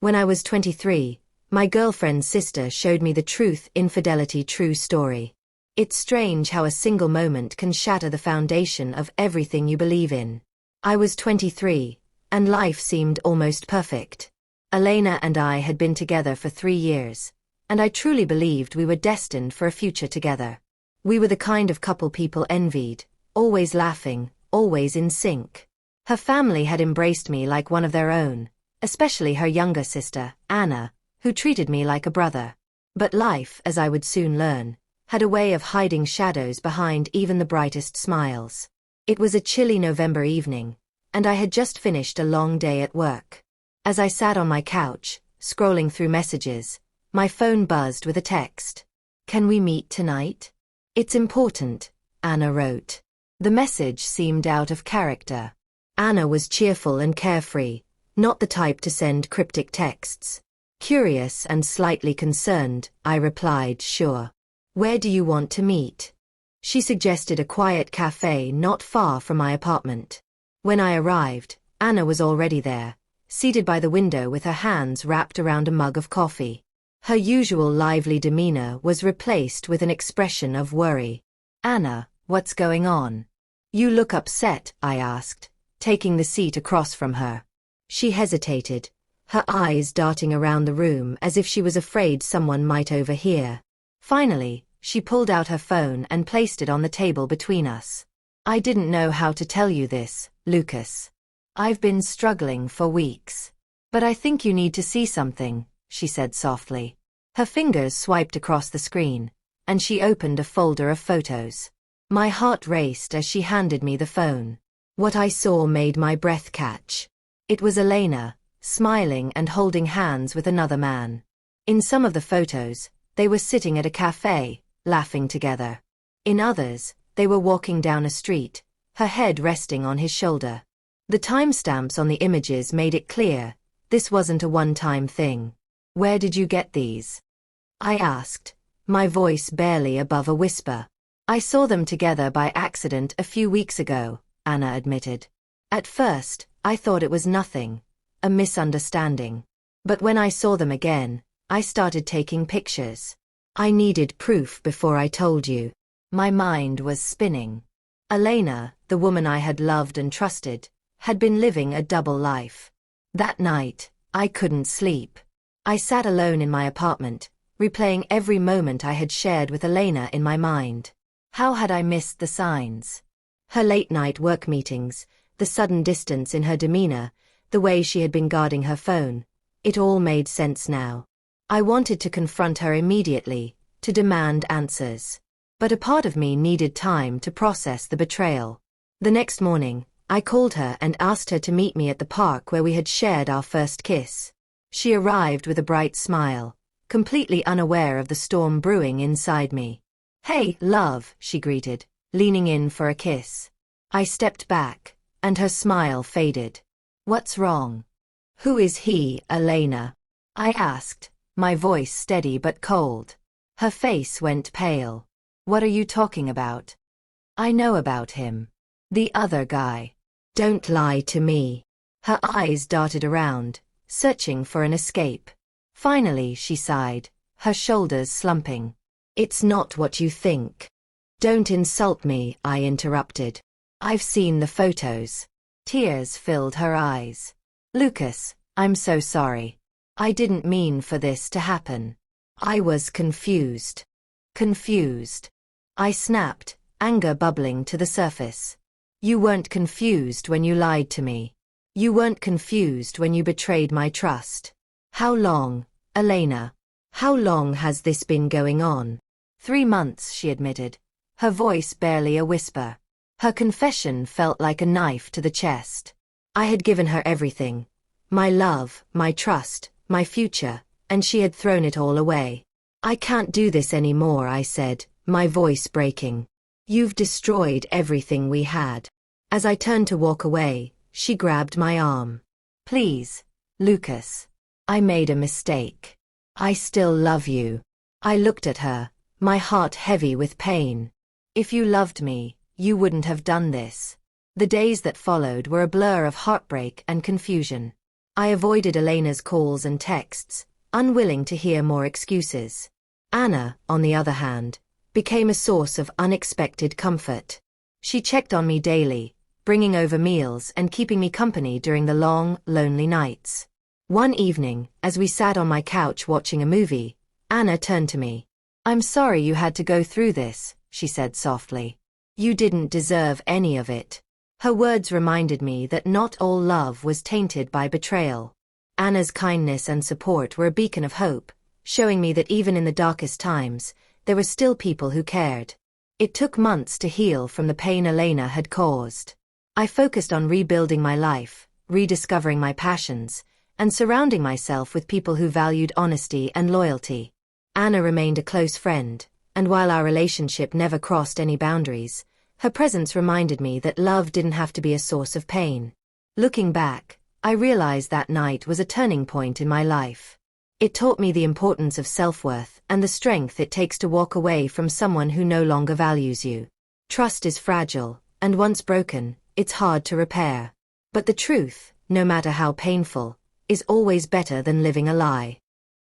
When I was 23, my girlfriend's sister showed me the Infidelity true story. It's strange how a single moment can shatter the foundation of everything you believe in. I was 23, and life seemed almost perfect. Elena and I had been together for 3 years, and I truly believed we were destined for a future together. We were the kind of couple people envied, always laughing, always in sync. Her family had embraced me like one of their own, especially her younger sister, Anna, who treated me like a brother. But life, as I would soon learn, had a way of hiding shadows behind even the brightest smiles. It was a chilly November evening, and I had just finished a long day at work. As I sat on my couch, scrolling through messages, my phone buzzed with a text. "Can we meet tonight? It's important," Anna wrote. The message seemed out of character. Anna was cheerful and carefree, not the type to send cryptic texts. Curious and slightly concerned, I replied, "Sure. Where do you want to meet?" She suggested a quiet cafe not far from my apartment. When I arrived, Anna was already there, seated by the window with her hands wrapped around a mug of coffee. Her usual lively demeanor was replaced with an expression of worry. "Anna, what's going on? You look upset," I asked, taking the seat across from her. She hesitated, her eyes darting around the room as if she was afraid someone might overhear. Finally, she pulled out her phone and placed it on the table between us. "I didn't know how to tell you this, Lucas. I've been struggling for weeks. But I think you need to see something," she said softly. Her fingers swiped across the screen, and she opened a folder of photos. My heart raced as she handed me the phone. What I saw made my breath catch. It was Elena, smiling and holding hands with another man. In some of the photos, they were sitting at a cafe, laughing together. In others, they were walking down a street, her head resting on his shoulder. The timestamps on the images made it clear, this wasn't a one-time thing. "Where did you get these?" I asked, my voice barely above a whisper. "I saw them together by accident a few weeks ago," Anna admitted. "At first, I thought it was nothing, a misunderstanding. But when I saw them again, I started taking pictures. I needed proof before I told you." My mind was spinning. Elena, the woman I had loved and trusted, had been living a double life. That night, I couldn't sleep. I sat alone in my apartment, replaying every moment I had shared with Elena in my mind. How had I missed the signs? Her late-night work meetings, the sudden distance in her demeanor, the way she had been guarding her phone. It all made sense now. I wanted to confront her immediately, to demand answers. But a part of me needed time to process the betrayal. The next morning, I called her and asked her to meet me at the park where we had shared our first kiss. She arrived with a bright smile, completely unaware of the storm brewing inside me. "Hey, love," she greeted, leaning in for a kiss. I stepped back, and her smile faded. "What's wrong? Who is he, Elena?" I asked, my voice steady but cold. Her face went pale. "What are you talking about?" "I know about him. The other guy. Don't lie to me." Her eyes darted around, searching for an escape. Finally, she sighed, her shoulders slumping. "It's not what you think." "Don't insult me," I interrupted. "I've seen the photos." Tears filled her eyes. "Lucas, I'm so sorry. I didn't mean for this to happen. I was confused." "Confused?" I snapped, anger bubbling to the surface. "You weren't confused when you lied to me. You weren't confused when you betrayed my trust. How long, Elena? How long has this been going on?" 3 months, she admitted, her voice barely a whisper. Her confession felt like a knife to the chest. I had given her everything. My love, my trust, my future, and she had thrown it all away. "I can't do this anymore," I said, my voice breaking. "You've destroyed everything we had." As I turned to walk away, she grabbed my arm. "Please, Lucas. I made a mistake. I still love you." I looked at her, my heart heavy with pain. "If you loved me, you wouldn't have done this." The days that followed were a blur of heartbreak and confusion. I avoided Elena's calls and texts, unwilling to hear more excuses. Anna, on the other hand, became a source of unexpected comfort. She checked on me daily, bringing over meals and keeping me company during the long, lonely nights. One evening, as we sat on my couch watching a movie, Anna turned to me. "I'm sorry you had to go through this," she said softly. "You didn't deserve any of it." Her words reminded me that not all love was tainted by betrayal. Anna's kindness and support were a beacon of hope, showing me that even in the darkest times, there were still people who cared. It took months to heal from the pain Elena had caused. I focused on rebuilding my life, rediscovering my passions, and surrounding myself with people who valued honesty and loyalty. Anna remained a close friend, and while our relationship never crossed any boundaries, her presence reminded me that love didn't have to be a source of pain. Looking back, I realized that night was a turning point in my life. It taught me the importance of self-worth and the strength it takes to walk away from someone who no longer values you. Trust is fragile, and once broken, it's hard to repair. But the truth, no matter how painful, is always better than living a lie.